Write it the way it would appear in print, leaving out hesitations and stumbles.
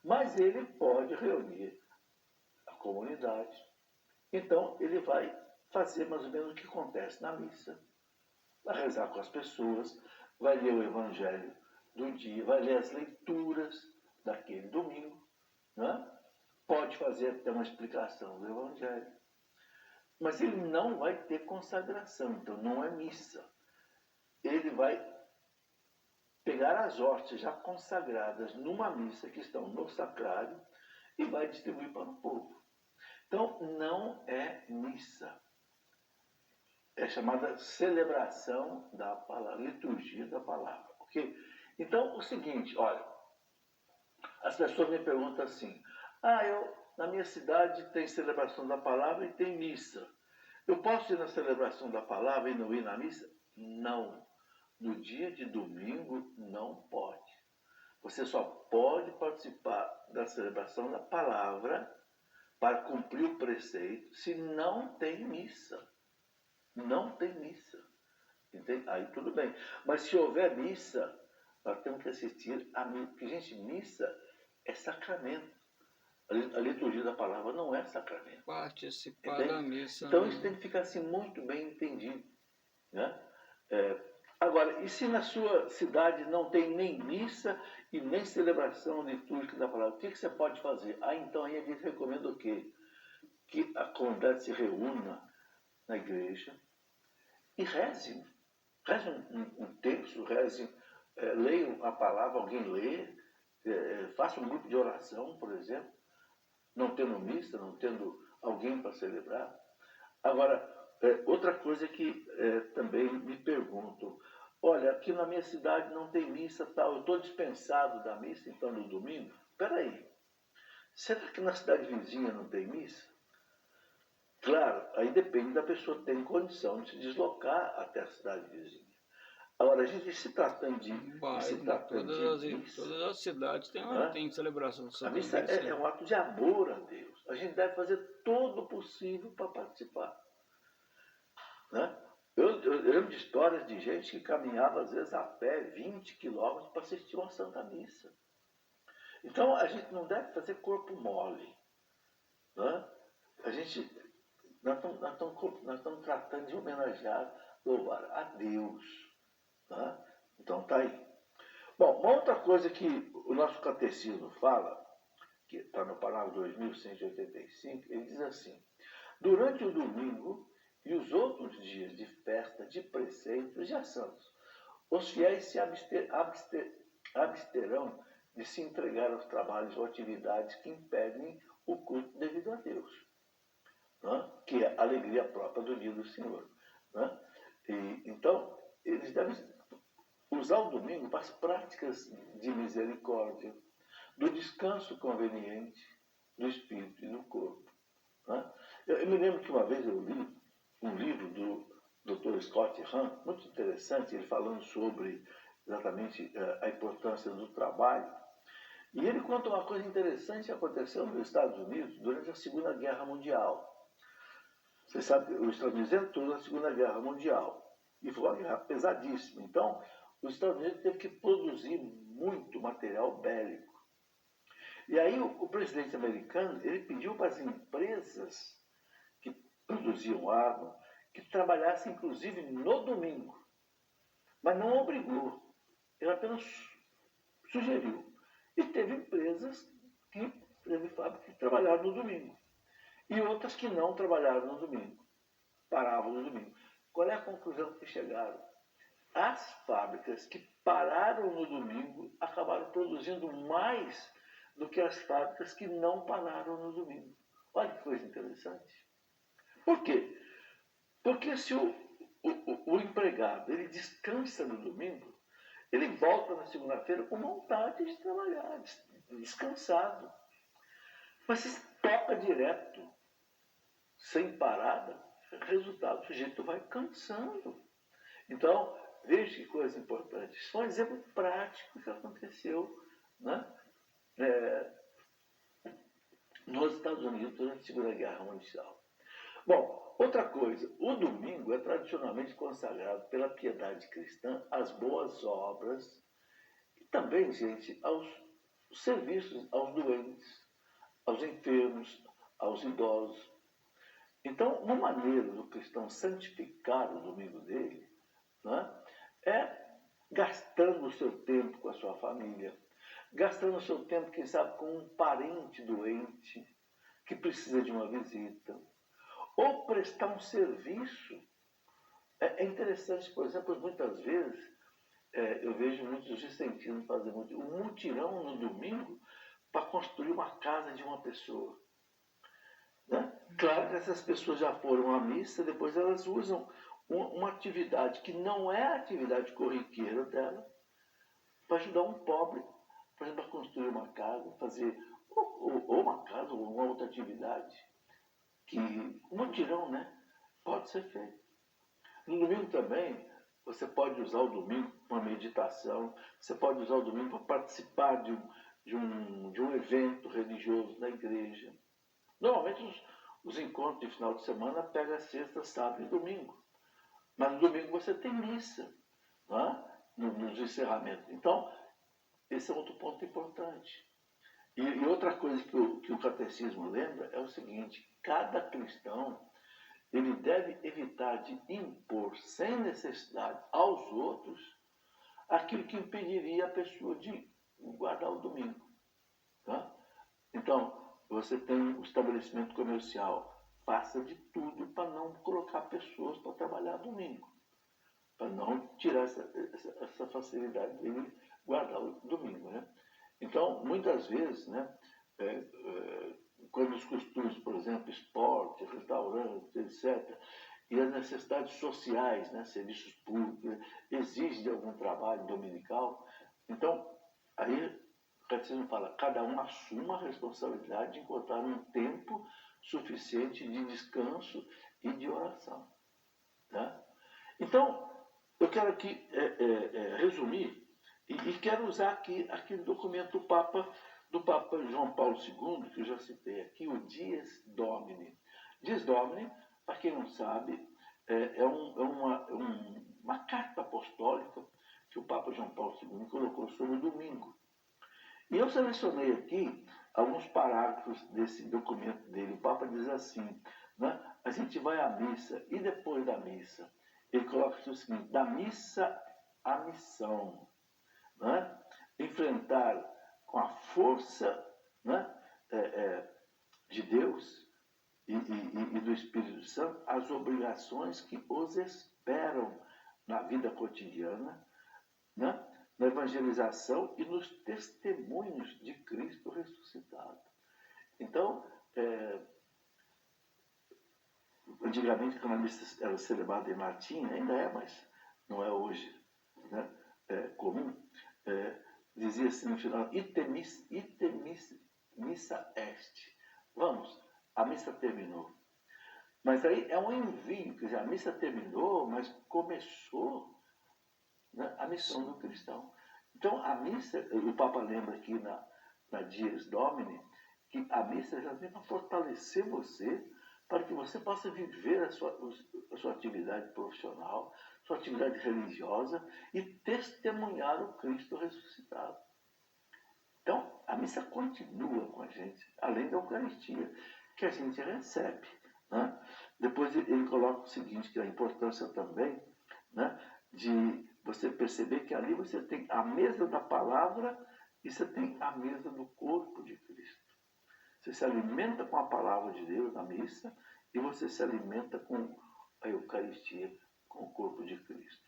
Mas ele pode reunir a comunidade. Então, ele vai fazer mais ou menos o que acontece na missa. Vai rezar com as pessoas, vai ler o evangelho do dia, vai ler as leituras daquele domingo, né? Pode fazer até uma explicação do evangelho. Mas ele não vai ter consagração, então não é missa. Ele vai pegar as hóstias já consagradas numa missa que estão no sacrário e vai distribuir para o povo. Então, não é missa. É chamada celebração da palavra, liturgia da palavra. Ok? Então, o seguinte, olha, as pessoas me perguntam assim, na minha cidade tem celebração da palavra e tem missa. Eu posso ir na celebração da palavra e não ir na missa? Não. No dia de domingo, não pode. Você só pode participar da celebração da palavra para cumprir o preceito se não tem missa. Não tem missa. Entende? Aí tudo bem. Mas se houver missa, nós temos que assistir a missa. Porque, gente, missa é sacramento. A liturgia da palavra não é sacramento. Participar da missa. Então isso tem que ficar assim, muito bem entendido. Né? Agora, e se na sua cidade não tem nem missa e nem celebração litúrgica da palavra, o que você pode fazer? Então aí a gente recomenda o quê? Que a comunidade se reúna na igreja e reze. Reze um texto, reze, leiam a palavra, alguém lê, faça um grupo de oração, por exemplo, não tendo missa, não tendo alguém para celebrar. Agora, outra coisa que também me pergunto, olha, aqui na minha cidade não tem missa tal, eu estou dispensado da missa, então, no domingo? Espera aí, será que na cidade vizinha não tem missa? Claro, aí depende da pessoa ter condição de se deslocar até a cidade vizinha. Agora, a gente se tratando de missa, todas as cidades têm celebração do Santa Missa. A missa é um ato de amor a Deus. A gente deve fazer todo o possível para participar. Né? Eu lembro de histórias de gente que caminhava, às vezes, a pé 20 quilômetros para assistir uma Santa Missa. Então, a gente não deve fazer corpo mole. Né? Nós estamos tratando de homenagear, louvar a Deus. Né? Então, está aí. Bom, uma outra coisa que o nosso catecismo fala, que está no parágrafo 2185, ele diz assim, durante o domingo e os outros dias de festa, de preceitos e a santos, os fiéis se absterão de se entregar aos trabalhos ou atividades que impedem o culto devido a Deus, né? Que é a alegria própria do dia do Senhor. Né? Então, eles devem usar o domingo para as práticas de misericórdia, do descanso conveniente do espírito e do corpo. Né? Eu me lembro que uma vez eu li um livro do Dr. Scott Hahn, muito interessante, ele falando sobre exatamente a importância do trabalho. E ele conta uma coisa interessante que aconteceu nos Estados Unidos durante a Segunda Guerra Mundial. Você sabe, os Estados Unidos entrou na Segunda Guerra Mundial e foi uma guerra pesadíssima. Então, os Estados Unidos teve que produzir muito material bélico. E aí o presidente americano, ele pediu para as empresas que produziam arma que trabalhassem inclusive no domingo, mas não obrigou, ele apenas sugeriu. E teve empresas teve fábricas que trabalharam no domingo e outras que não trabalharam no domingo, paravam no domingo. Qual é a conclusão que chegaram? As fábricas que pararam no domingo acabaram produzindo mais do que as fábricas que não pararam no domingo. Olha que coisa interessante. Por quê? Porque se o empregado ele descansa no domingo, ele volta na segunda-feira com vontade de trabalhar, descansado. Mas se toca direto, sem parada, resultado, o sujeito vai cansando. Então, veja que coisa importante. Isso foi um exemplo prático que aconteceu, né? Nos Estados Unidos durante a Segunda Guerra Mundial. Bom, outra coisa, o domingo é tradicionalmente consagrado pela piedade cristã às boas obras e também, gente, os serviços aos doentes, aos enfermos, aos idosos. Então, uma maneira do cristão santificar o domingo dele, né, é gastando o seu tempo com a sua família, gastando o seu tempo, quem sabe, com um parente doente que precisa de uma visita, ou prestar um serviço. É interessante, por exemplo, muitas vezes eu vejo muitos vicentinos fazer um mutirão no domingo para construir uma casa de uma pessoa. Né? Claro que essas pessoas já foram à missa, depois elas usam uma atividade que não é a atividade corriqueira dela para ajudar um pobre, por exemplo, a construir uma casa, fazer ou uma casa ou uma outra atividade que um mutirão, né, pode ser feito. No domingo também, você pode usar o domingo para uma meditação, você pode usar o domingo para participar de um evento religioso na igreja. Normalmente os encontros de final de semana pegam sexta, sábado e domingo. Mas no domingo você tem missa, né? Nos encerramentos. Então, esse é outro ponto importante. E outra coisa que o catecismo lembra é o seguinte: cada cristão ele deve evitar de impor sem necessidade aos outros aquilo que impediria a pessoa de guardar o domingo. Tá? Então, você tem um estabelecimento comercial, faça de tudo para não colocar pessoas para trabalhar domingo, para não tirar essa facilidade dele guardar o domingo. Né? Então, muitas vezes, né, quando os costumes, por exemplo, esporte, restaurantes, etc., e as necessidades sociais, né, serviços públicos, exigem algum trabalho dominical, então, aí o catecismo fala, cada um assuma a responsabilidade de encontrar um tempo suficiente de descanso e de oração. Tá? Então, eu quero aqui resumir e quero usar aqui aquele documento do Papa João Paulo II, que eu já citei aqui, o Dies Domini. Dies Domini, para quem não sabe, é uma carta apostólica que o Papa João Paulo II colocou sobre o domingo. E eu selecionei aqui alguns parágrafos desse documento dele. O Papa diz assim, né, a gente vai à missa e depois da missa, ele coloca o seguinte, da missa à missão. Né? Enfrentar com a força, né, de Deus e do Espírito Santo as obrigações que os esperam na vida cotidiana, né, na evangelização e nos testemunhos de Cristo ressuscitado. Então, antigamente, quando a missa era celebrada em latim, ainda é, mas não é hoje, né, comum, dizia assim no final, ite missa est. Vamos, a missa terminou. Mas aí é um envio, quer dizer, a missa terminou, mas começou, né, a missão do cristão. Então, a missa, o Papa lembra aqui na Dies Domini, que a missa já vem para fortalecer você, para que você possa viver a sua atividade profissional, sua atividade religiosa e testemunhar o Cristo ressuscitado. Então, a missa continua com a gente, além da Eucaristia, que a gente recebe. Né? Depois ele coloca o seguinte, que é a importância também, né, de você perceber que ali você tem a mesa da palavra e você tem a mesa do corpo de Cristo. Você se alimenta com a palavra de Deus na missa e você se alimenta com a Eucaristia, com o corpo de Cristo.